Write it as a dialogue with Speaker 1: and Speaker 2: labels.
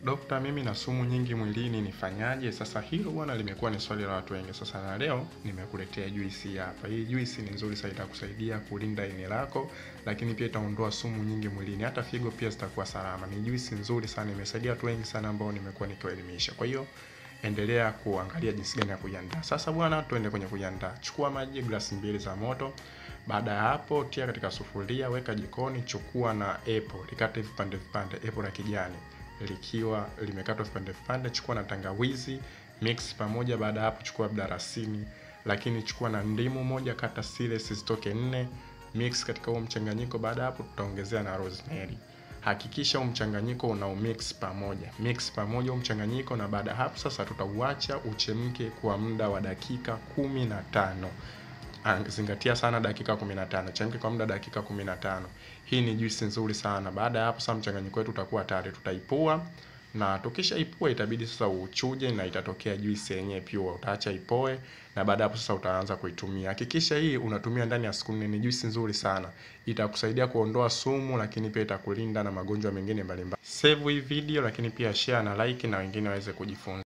Speaker 1: Dokta, mimi na sumu nyingi mwilini nifanyaje? Sasa hilo bwana limekuwa ni swali la watu wengi. Sasa na leo nimekuletea juisi hapa. Hii juisi ni nzuri sana, itakusaidia kulinda ini lako, lakini pia itaondoa sumu nyingi mwilini. Hata figo pia zitakuwa salama. Ni juisi nzuri sana, imesaidia watu wengi sana ambao nimekuwa nikiwaelimisha. Kwa hiyo endelea kuangalia jinsi gani ya kuiandaa. Sasa bwana, tuende kwenye kuiandaa. Chukua maji glasi 2 za moto. Baada ya hapo, tia katika sufuria, weka jikoni, chukua na apple, likate vipande vipande, apple la kijani. Likiwa limekatwa vipande vipande, chukua na tangawizi, mix pamoja. Baada hapo chukua mdalasini, lakini chukua na ndimu moja, kata zile zisitoke 4, mix katika huo mchanganyiko. Baada hapo tutaongezea na rosemary. Hakikisha huo mchanganyiko una mix pamoja. Mix pamoja huo mchanganyiko, na baada hapo sasa tutauacha uchemke kwa muda wa dakika 15. Zingatia sana dakika 15. Chemke kwa muda dakika 15. Hii ni juisi nzuri sana. Baada ya hapo sasa mchanganyiko wetu utakuwa tayari, tutaipua, na tukishaipua itabidi sasa uchuje na itatokea juisi yenyewe pure. Utaacha ipoe, na baada hapo sasa utaanza kuitumia. Hakikisha hii unatumia ndani ya siku 4. Ni juisi nzuri sana. Itakusaidia kuondoa sumu, lakini pia itakulinda na magonjwa mengine mbalimbali. Save hii video, lakini pia share na like na wengine waweze kujifunza.